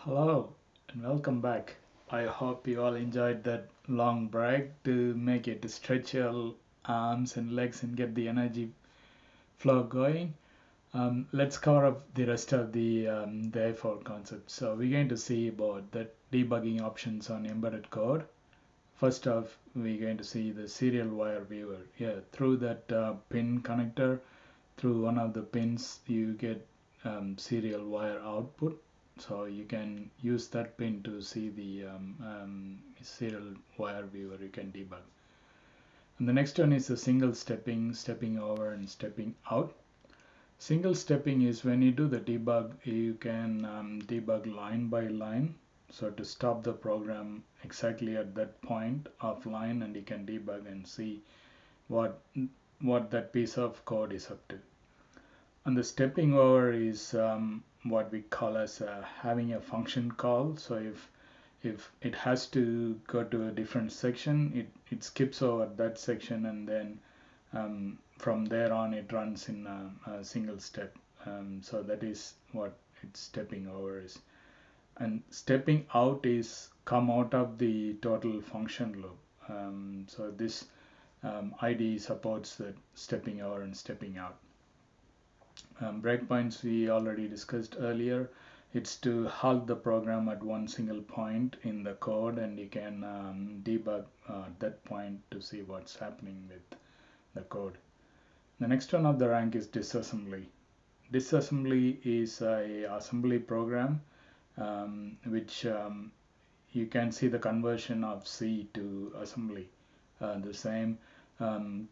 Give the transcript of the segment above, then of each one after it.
Hello and welcome back. I hope you all enjoyed that long break to make it to stretch your arms and legs and get the energy flow going. Let's cover up the rest of the A4 concept. So we're going to see about the debugging options on embedded code. First off, we're going to see the serial wire viewer. Yeah, through that pin connector, through one of the pins, you get serial wire output. So you can use that pin to see the serial wire viewer you can debug. And the next one is the single stepping over and stepping out. Single stepping is when you do the debug, you can debug line by line. So to stop the program exactly at that point of line, and you can debug and see what what that piece of code is up to. And the stepping over is what we call as having a function call. So if it has to go to a different section, it skips over that section, and then from there on it runs in a single step. So that is what it's stepping over is. And stepping out is come out of the total function loop. So this IDE supports that stepping over and stepping out. Breakpoints we already discussed earlier. It's to halt the program at one single point in the code, and you can debug that point to see what's happening with the code. The next one of the rank is disassembly. Disassembly is a assembly program which you can see the conversion of C to assembly. The same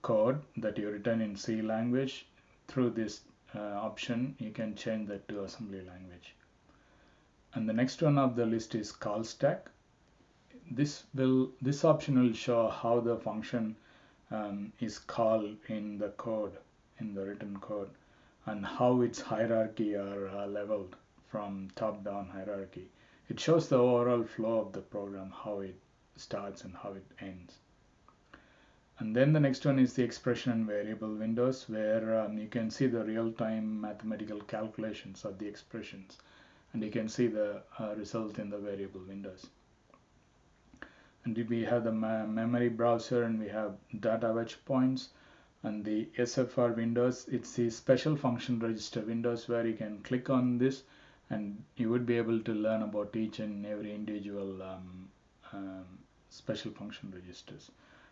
code that you written in C language, through this option you can change that to assembly language. And the next one of the list is call stack. This option will show how the function is called in the code, in the written code, and how its hierarchy are leveled from top down hierarchy. It shows the overall flow of the program, how it starts and how it ends. And then the next one is the expression and variable windows, where you can see the real-time mathematical calculations of the expressions, and you can see the result in the variable windows. And we have the memory browser, and we have data wedge points, and the SFR windows. It's the special function register windows, where you can click on this and you would be able to learn about each and every individual special function registers.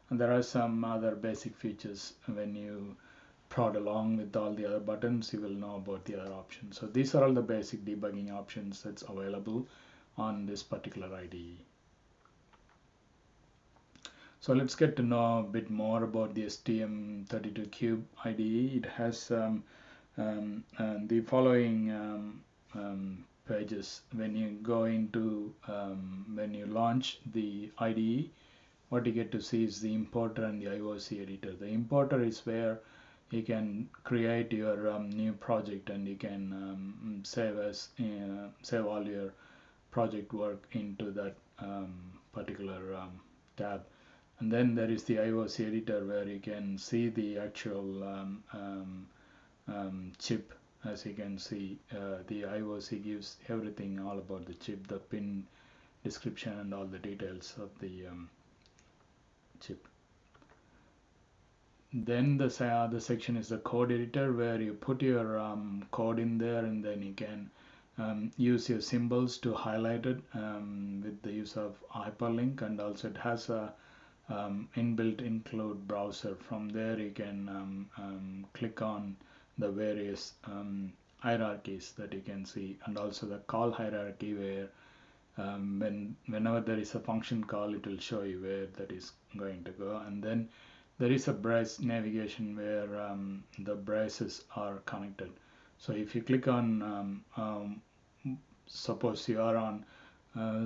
And there are some other basic features. When you prod along with all the other buttons, you will know about the other options. So these are all the basic debugging options that's available on this particular IDE. So let's get to know a bit more about the STM32Cube IDE. It has the following pages. When you go into when you launch the IDE, what you get to see is the importer and the IOC editor. The importer is where you can create your new project, and you can save all your project work into that particular tab. And then there is the IOC editor, where you can see the actual chip. As you can see, the IOC gives everything all about the chip, the pin description, and all the details of the chip. Then the other section is the code editor, where you put your code in there, and then you can use your symbols to highlight it with the use of hyperlink. And also it has a inbuilt include browser. From there you can click on the various hierarchies that you can see, and also the call hierarchy, where whenever there is a function call, it will show you where that is going to go. And then there is a brace navigation, where the braces are connected. So if you click on suppose you are on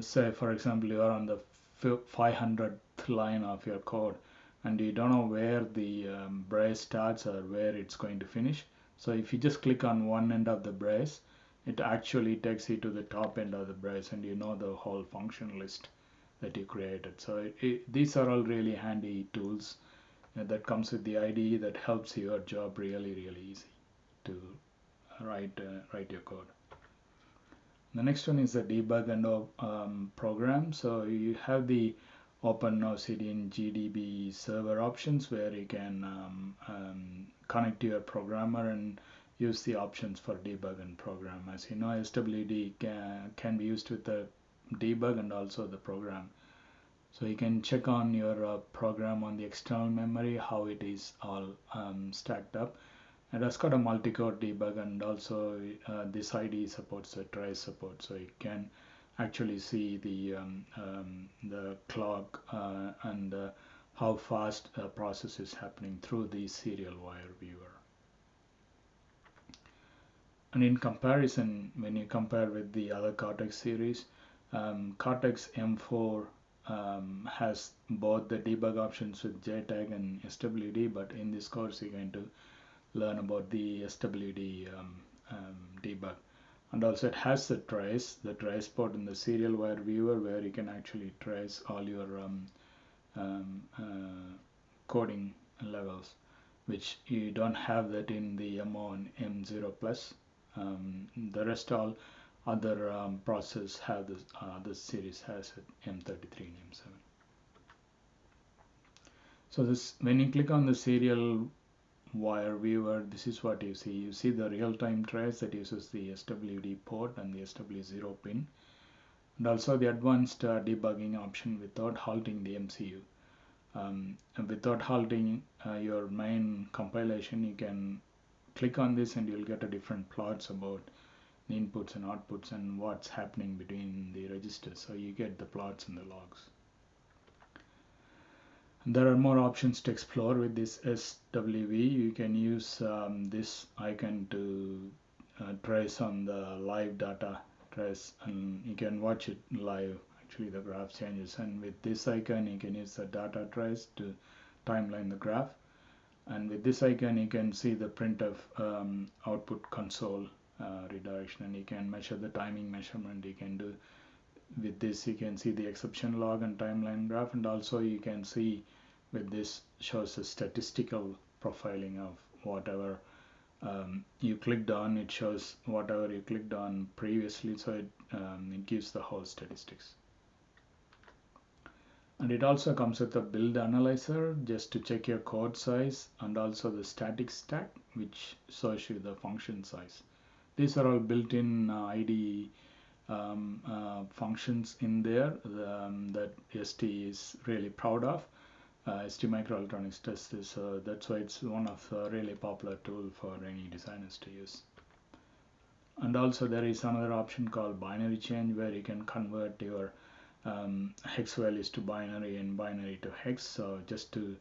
say for example you are on the 500th line of your code, and you don't know where the brace starts or where it's going to finish. So if you just click on one end of the brace, it actually takes you to the top end of the brace, and you know the whole function list that you created. So these are all really handy tools that comes with the IDE that helps your job really easy to write your code. The next one is the debug and program. So you have the OpenOCD and GDB server options where you can connect to your programmer and use the options for debug and program. As you know, SWD can be used with the debug and also the program. So you can check on your program on the external memory how it is all stacked up. It has got a multi-core debug, and also this IDE supports the trace support, so you can actually see the clock and how fast a process is happening through the serial wire viewer. And in comparison, when you compare with the other Cortex series, Cortex M4 has both the debug options with JTAG and SWD, but in this course you're going to learn about the SWD debug. And also it has the trace port in the serial wire viewer where you can actually trace all your coding levels, which you don't have that in the M0 and M0 plus. The rest all other process have this. This series has it M33 and M7. So this, when you click on the serial wire viewer, this is what you see. You see the real-time trace that uses the SWD port and the SW0 pin, and also the advanced debugging option without halting the MCU. And without halting your main compilation, you can click on this and you'll get a different plots about the inputs and outputs and what's happening between the registers. So you get the plots and the logs. There are more options to explore with this SWV. You can use this icon to trace on the live data trace, and you can watch it live. Actually, the graph changes, and with this icon, you can use the data trace to timeline the graph. And with this icon, you can see the printf output console redirection, and you can measure the timing measurement. You can do with this, you can see the exception log and timeline graph, and also you can see with this shows a statistical profiling of whatever you clicked on. It shows whatever you clicked on previously, so it gives the whole statistics. And it also comes with a build analyzer just to check your code size, and also the static stack, which shows you the function size. These are all built-in IDE functions in there that ST is really proud of. ST Microelectronics does this, so that's why it's one of the really popular tool for any designers to use. And also there is another option called binary change, where you can convert your hex values to binary and binary to hex. So just to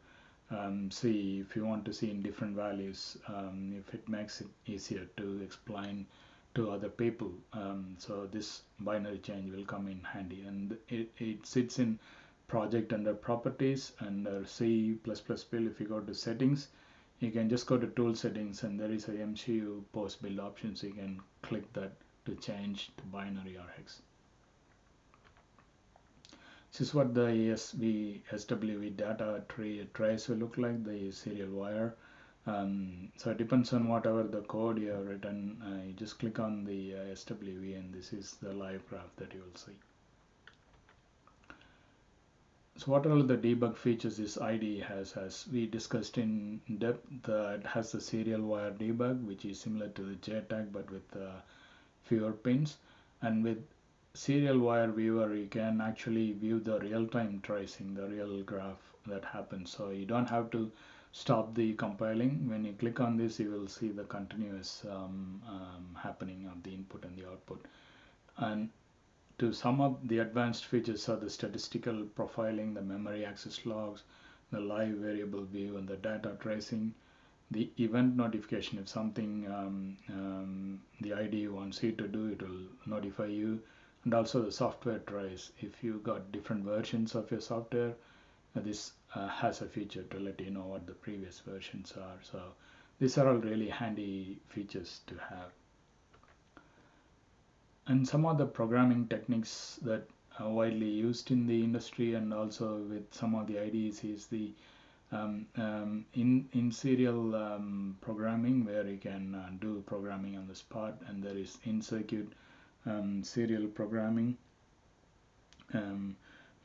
see if you want to see in different values, if it makes it easier to explain to other people. So this binary change will come in handy, and it sits in project under properties, under C++ build. If you go to settings, you can just go to tool settings, and there is a MCU post build option, so you can click that to change to binary or hex. This is what the SWV data tree trace will look like, the serial wire. So it depends on whatever the code you have written. You just click on the SWV, and this is the live graph that you will see. So what are the debug features this IDE has? As we discussed in depth, it has the serial wire debug, which is similar to the JTAG but with fewer pins. And with serial wire viewer, you can actually view the real-time tracing, the real graph that happens. So you don't have to stop the compiling. When you click on this, you will see the continuous happening of the input and the output. And to sum up, the advanced features are the statistical profiling, the memory access logs, the live variable view, and the data tracing, the event notification. If something the IDE wants you to do, it will notify you, and also the software trace. If you got different versions of your software, this has a feature to let you know what the previous versions are. So these are all really handy features to have. And some of the programming techniques that are widely used in the industry and also with some of the IDEs is the in serial programming, where you can do programming on the spot, and there is in circuit serial programming,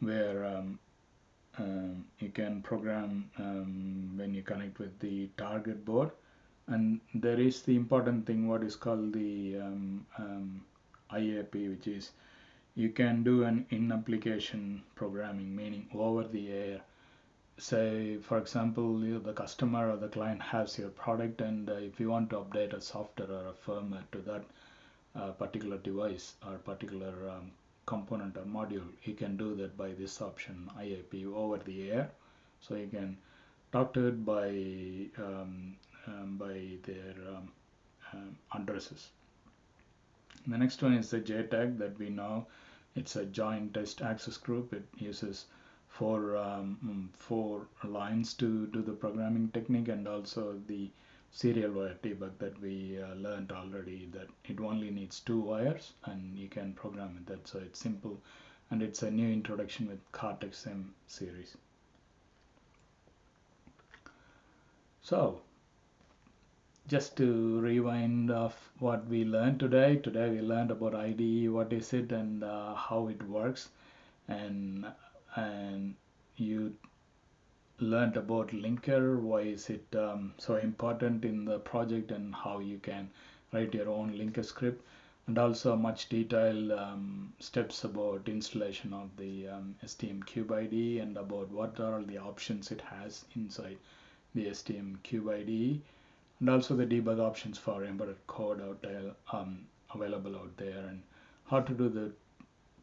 where you can program when you connect with the target board. And there is the important thing, what is called the IAP, which is you can do an in-application programming, meaning over the air. Say, for example, the customer or the client has your product, and if you want to update a software or a firmware to that particular device or particular component or module, you can do that by this option, IAP, over the air. So you can talk to it by their addresses. The next one is the JTAG that we know. It's a joint test access group. It uses four lines to do the programming technique, and also the serial wire debug that we learned already, that it only needs 2 wires and you can program with that. So it's simple, and it's a new introduction with Cortex M series. So just to rewind of what we learned today. Today we learned about IDE, what is it, and how it works, and you learned about linker, why is it so important in the project, and how you can write your own linker script, and also much detailed steps about installation of the STM Cube IDE, and about what are all the options it has inside the STM Cube IDE, and also the debug options for embedded code out there, available out there, and how to do the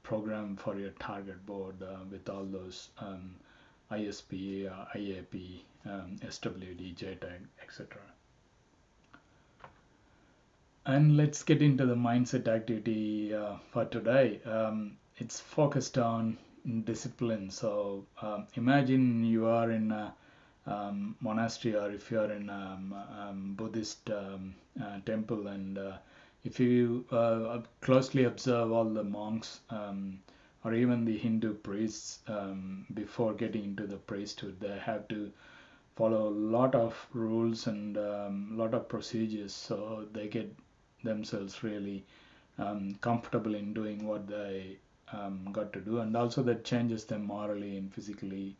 program for your target board with all those ISP, IAP, SWD, JTAG, etc. And let's get into the mindset activity for today. It's focused on discipline. So imagine you are in a monastery, or if you are in a Buddhist temple, and if you closely observe all the monks or even the Hindu priests, before getting into the priesthood, they have to follow a lot of rules and lot of procedures, so they get themselves really comfortable in doing what they got to do, and also that changes them morally and physically.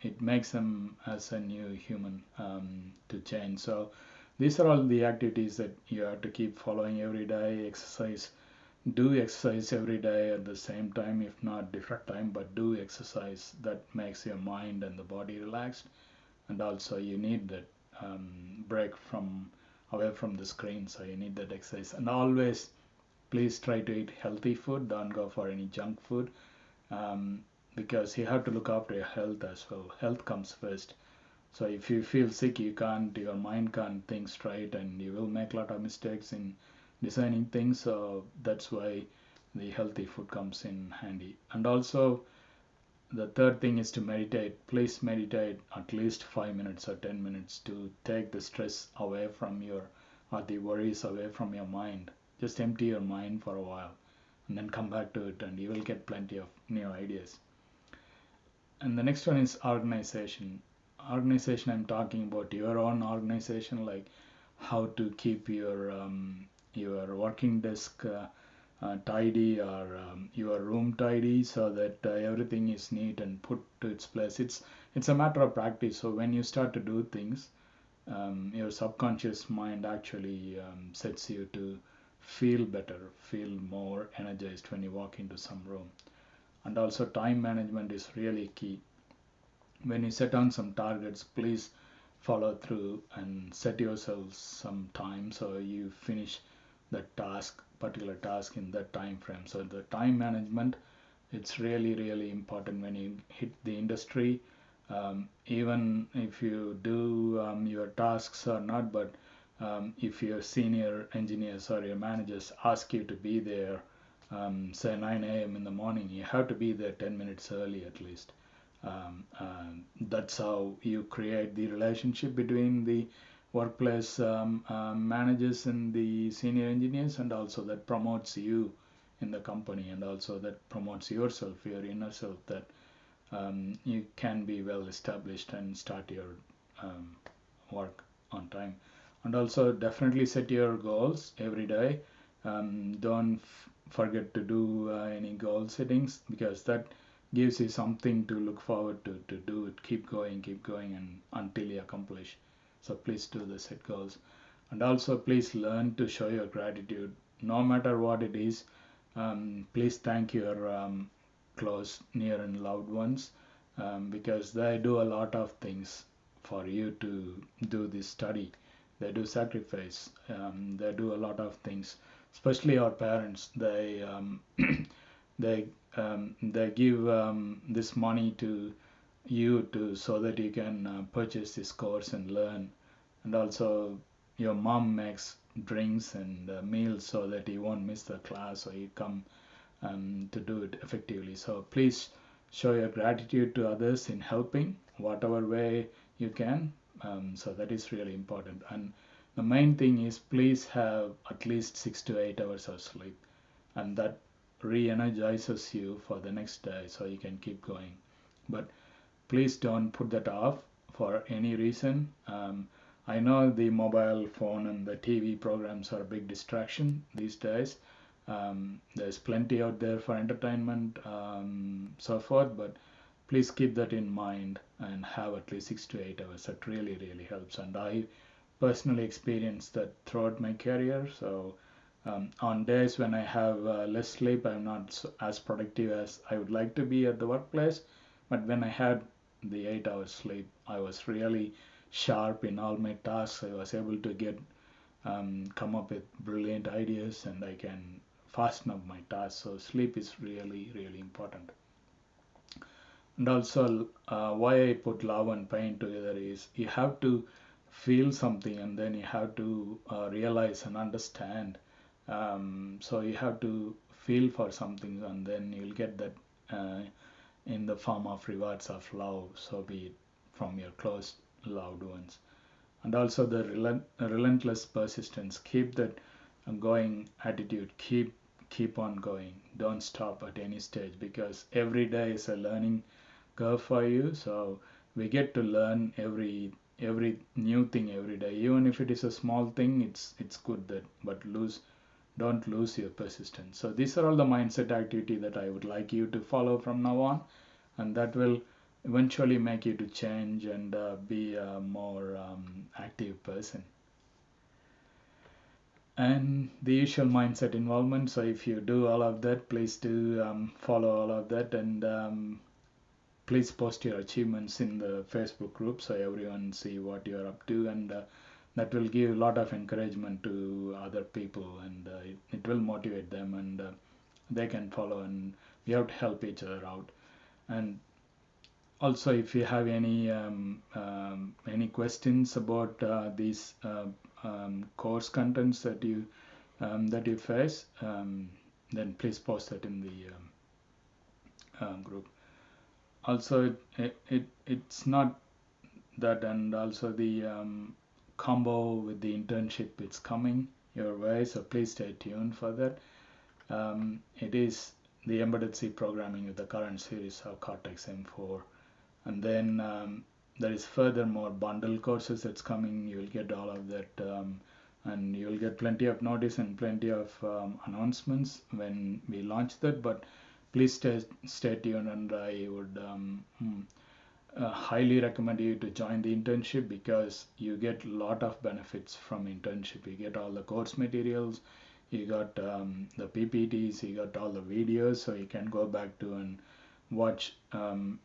It makes them as a new human to change. So these are all the activities that you have to keep following every day. Do exercise every day at the same time, if not different time, but do exercise. That makes your mind and the body relaxed, and also you need that break from away from the screen, so you need that exercise. And always please try to eat healthy food, don't go for any junk food, because you have to look after your health as well. Health comes first. So if you feel sick, your mind can't think straight, and you will make a lot of mistakes in designing things. So that's why the healthy food comes in handy. And also the third thing is to meditate. Please meditate at least 5 minutes or 10 minutes to take the stress away from your, or the worries away from your mind. Just empty your mind for a while and then come back to it, and you will get plenty of new ideas. And the next one is organization. Organization, I'm talking about your own organization, like how to keep your working desk tidy, or your room tidy, so that everything is neat and put to its place. It's a matter of practice. So when you start to do things, your subconscious mind actually sets you to feel better, feel more energized when you walk into some room. And also time management is really key. When you set on some targets, please follow through and set yourself some time so you finish that particular task in that time frame. So the time management, it's really important when you hit the industry. Even if you do your tasks or not, but if your senior engineers or your managers ask you to be there, say 9 a.m. in the morning, you have to be there 10 minutes early at least. That's how you create the relationship between the workplace managers and the senior engineers, and also that promotes you in the company, and also that promotes yourself, your inner self, that you can be well established and start your work on time. And also definitely set your goals every day. Don't forget to do any goal settings, because that gives you something to look forward to do it. Keep going, and until you accomplish. So please do the set goals. And also please learn to show your gratitude no matter what it is. Please thank your close, near, and loved ones, because they do a lot of things for you to do this study. They do sacrifice. They do a lot of things, especially our parents. They they give this money to you to so that you can purchase this course and learn. And also your mom makes drinks and meals so that you won't miss the class, or you come to do it effectively. So please show your gratitude to others in helping whatever way you can. So that is really important. And the main thing is, please have at least 6 to 8 hours of sleep, and that re-energizes you for the next day so you can keep going. But please don't put that off for any reason. I know the mobile phone and the TV programs are a big distraction these days. There's plenty out there for entertainment, so forth, but please keep that in mind and have at least 6 to 8 hours. That really, really helps. And I personally experienced that throughout my career. So on days when I have less sleep, I'm not as productive as I would like to be at the workplace. But when I had the 8 hours sleep, I was really sharp in all my tasks. I was able to get come up with brilliant ideas, and I can fasten up my tasks. So sleep is really, really important. And also, why I put love and pain together is, you have to feel something, and then you have to realize and understand. So you have to feel for something, and then you'll get that in the form of rewards of love, so be it from your close loved ones. And also the relentless persistence. Keep that going attitude. Keep on going. Don't stop at any stage, because every day is a learning curve for you. So we get to learn every new thing every day, even if it is a small thing. It's good that, but don't lose your persistence. So these are all the mindset activity that I would like you to follow from now on, and that will eventually make you to change and be a more active person. And the usual mindset involvement. So if you do all of that, please do follow all of that, and please post your achievements in the Facebook group so everyone see what you're up to, and that will give a lot of encouragement to other people, and it will motivate them, and they can follow, and we have to help each other out. And also, if you have any questions about these course contents that you face, then please post that in the group. Also, it's not that, and also the combo with the internship, it's coming your way, so please stay tuned for that. It is the embedded C programming with the current series of Cortex M4, and then there is furthermore bundle courses that's coming. You'll get all of that, and you'll get plenty of notice and plenty of announcements when we launch that. But please stay tuned, and I would highly recommend you to join the internship, because you get a lot of benefits from internship. You get all the course materials, you got the PPTs, you got all the videos, so you can go back to and watch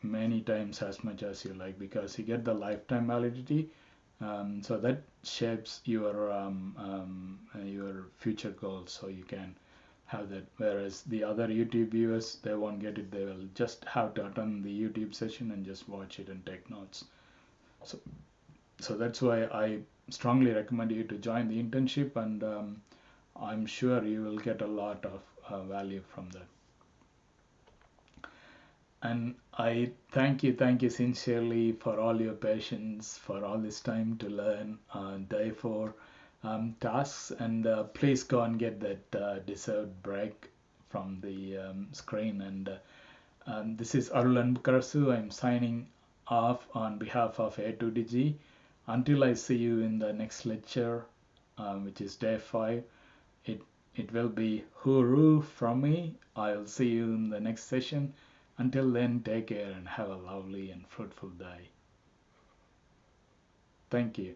many times as much as you like, because you get the lifetime validity. So that shapes your future goals, so you can have that. Whereas the other YouTube viewers, they won't get it. They will just have to attend the YouTube session and just watch it and take notes. So that's why I strongly recommend you to join the internship, and I'm sure you will get a lot of value from that. And I thank you sincerely for all your patience, for all this time to learn day 4 tasks, and please go and get that deserved break from the screen. And this is Arulan Bukarasu. I'm signing off on behalf of A2DG. Until I see you in the next lecture, which is day 5, it It will be hooroo from me. I'll see you in the next session. Until then, take care and have a lovely and fruitful day. Thank you.